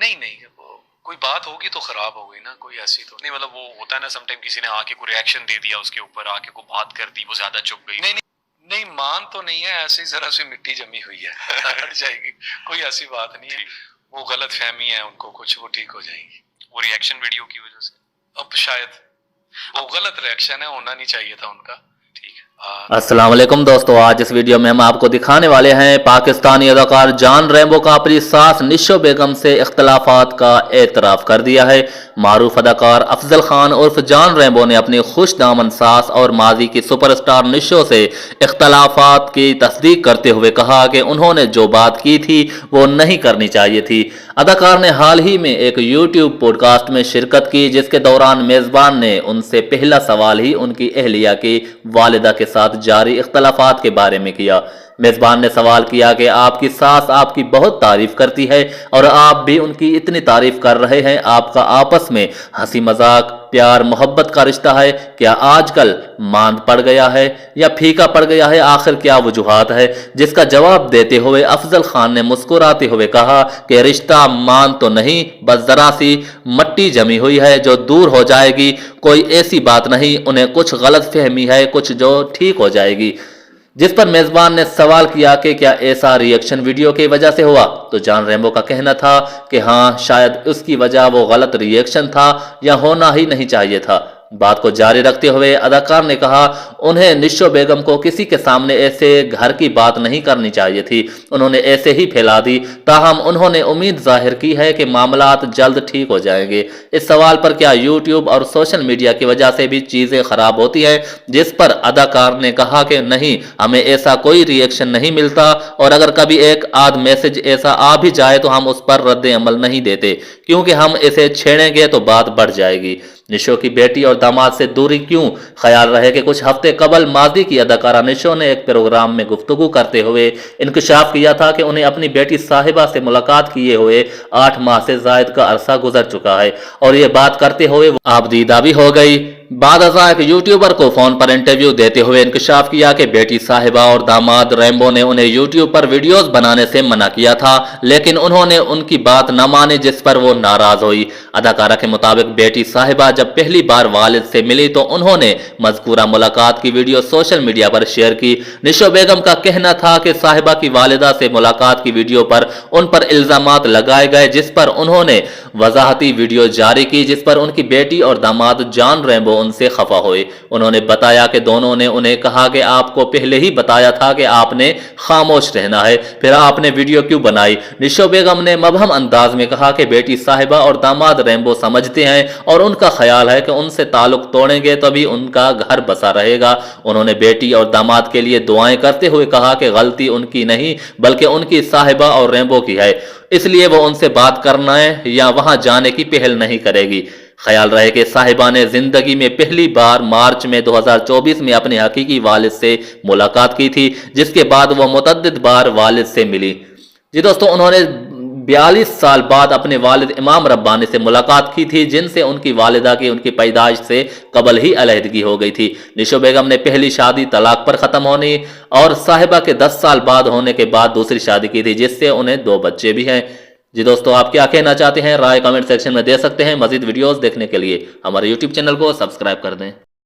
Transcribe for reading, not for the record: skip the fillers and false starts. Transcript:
نہیں نہیں کوئی بات ہوگی تو خراب ہو گئی نا, کوئی ایسی تو نہیں. مطلب وہ ہوتا ہے نا سم ٹائم کسی نے آ کے کوئی ریئیکشن دے دیا اس کے اوپر, آ کے کوئی بات کر دی, وہ زیادہ چپ گئی. نہیں نہیں مان تو نہیں ہے, ایسے ہی ذرا سی مٹی جمی ہوئی ہے, ہٹ جائے گی, کوئی ایسی بات نہیں ہے. وہ غلط فہمی ہے ان کو کچھ, وہ ٹھیک ہو جائے گی. وہ ریئیکشن ویڈیو کی وجہ سے اب شاید وہ غلط ریئیکشن ہے, ہونا نہیں چاہیے تھا ان کا. ٹھیک ہے. السلام علیکم دوستو, آج اس ویڈیو میں ہم آپ کو دکھانے والے ہیں پاکستانی اداکار جان ریمبو کا اپنی ساس نشو بیگم سے اختلافات کا اعتراف کر دیا ہے. معروف اداکار افضل خان عرف جان ریمبو نے اپنی خوش دامن ساس اور ماضی کی سپر اسٹار نشو سے اختلافات کی تصدیق کرتے ہوئے کہا کہ انہوں نے جو بات کی تھی وہ نہیں کرنی چاہیے تھی. اداکار نے حال ہی میں ایک یوٹیوب پوڈ کاسٹ میں شرکت کی, جس کے دوران میزبان نے ان سے پہلا سوال ہی ان کی اہلیہ کی والدہ کے ساتھ جاری اختلافات کے بارے میں کیا. میزبان نے سوال کیا کہ آپ کی ساس آپ کی بہت تعریف کرتی ہے اور آپ بھی ان کی اتنی تعریف کر رہے ہیں, آپ کا آپس میں ہنسی مذاق پیار محبت کا رشتہ ہے, کیا آج کل ماند پڑ گیا ہے یا پھیکا پڑ گیا ہے, آخر کیا وجوہات ہے؟ جس کا جواب دیتے ہوئے افضل خان نے مسکراتے ہوئے کہا کہ رشتہ ماند تو نہیں, بس ذرا سی مٹی جمی ہوئی ہے جو دور ہو جائے گی, کوئی ایسی بات نہیں, انہیں کچھ غلط فہمی ہے, کچھ جو ٹھیک ہو جائے گی. جس پر میزبان نے سوال کیا کہ کیا ایسا ریئیکشن ویڈیو کی وجہ سے ہوا, تو جان ریمبو کا کہنا تھا کہ ہاں شاید اس کی وجہ وہ غلط ریئیکشن تھا یا ہونا ہی نہیں چاہیے تھا. بات کو جاری رکھتے ہوئے اداکار نے کہا انہیں نشو بیگم کو کسی کے سامنے ایسے گھر کی بات نہیں کرنی چاہیے تھی, انہوں نے ایسے ہی پھیلا دی. تاہم انہوں نے امید ظاہر کی ہے کہ معاملات جلد ٹھیک ہو جائیں گے. اس سوال پر کیا یوٹیوب اور سوشل میڈیا کی وجہ سے بھی چیزیں خراب ہوتی ہیں, جس پر اداکار نے کہا کہ نہیں, ہمیں ایسا کوئی ریئیکشن نہیں ملتا, اور اگر کبھی ایک آدھ میسج ایسا آ بھی جائے تو ہم اس پر رد عمل نہیں دیتے, کیونکہ ہم اسے چھیڑیں گے تو بات بڑھ جائے گی. نشو کی بیٹی اور داماد سے دوری کیوں؟ خیال رہے کہ کچھ ہفتے قبل ماضی کی اداکارہ نشو نے ایک پروگرام میں گفتگو کرتے ہوئے انکشاف کیا تھا کہ انہیں اپنی بیٹی صاحبہ سے ملاقات کیے ہوئے 8 ماہ سے زائد کا عرصہ گزر چکا ہے, اور یہ بات کرتے ہوئے آپ دیدہ بھی ہو گئی. بعد ازاں ایک یوٹیوبر کو فون پر انٹرویو دیتے ہوئے انکشاف کیا کہ بیٹی صاحبہ اور داماد ریمبو نے انہیں یوٹیوب پر ویڈیوز بنانے سے منع کیا تھا, لیکن انہوں نے ان کی بات نہ مانی, جس پر وہ ناراض ہوئی. اداکارہ کے مطابق بیٹی صاحبہ جب پہلی بار والد سے ملی تو انہوں نے مذکورہ ملاقات کی ویڈیو سوشل میڈیا پر شیئر کی. نشو بیگم کا کہنا تھا کہ صاحبہ کی والدہ سے ملاقات کی ویڈیو پر ان پر الزامات لگائے گئے, جس پر انہوں نے وضاحتی ویڈیو جاری کی, جس پر ان کی بیٹی اور داماد جان ریمبو ان سے خفا ہوئے. انہوں نے بتایا کہ دونوں نے انہیں کہا کہ آپ کو پہلے ہی بتایا تھا کہ آپ نے خاموش رہنا ہے, پھر آپ نے ویڈیو کیوں بنائی؟ نشو بیگم نے مبہم انداز میں کہا کہ بیٹی صاحبہ اور داماد ریمبو سمجھتے ہیں اور ان کا خیال ہے کہ ان سے تعلق توڑیں گے تبھی ان کا گھر بسا رہے گا. انہوں نے بیٹی اور داماد کے لیے دعائیں کرتے ہوئے کہا کہ غلطی ان کی نہیں بلکہ ان کی صاحبہ اور ریمبو کی ہے, اس لیے وہ ان سے بات کرنا ہے یا وہاں جانے کی پہل نہیں کرے گی. خیال رہے کہ صاحبہ نے زندگی میں پہلی بار مارچ میں 2024 میں اپنے حقیقی والد سے ملاقات کی تھی, جس کے بعد وہ متعدد بار والد سے ملی. جی دوستو, انہوں نے 42 سال بعد اپنے والد امام ربانی سے ملاقات کی تھی, جن سے ان کی والدہ کی ان کی پیدائش سے قبل ہی علیحدگی ہو گئی تھی. نشو بیگم نے پہلی شادی طلاق پر ختم ہونے اور صاحبہ کے 10 سال بعد ہونے کے بعد دوسری شادی کی تھی, جس سے انہیں 2 بچے بھی ہیں. جی دوستو, آپ کیا کہنا چاہتے ہیں؟ رائے کمنٹ سیکشن میں دے سکتے ہیں. مزید ویڈیوز دیکھنے کے لیے ہمارے یوٹیوب چینل کو سبسکرائب کر دیں.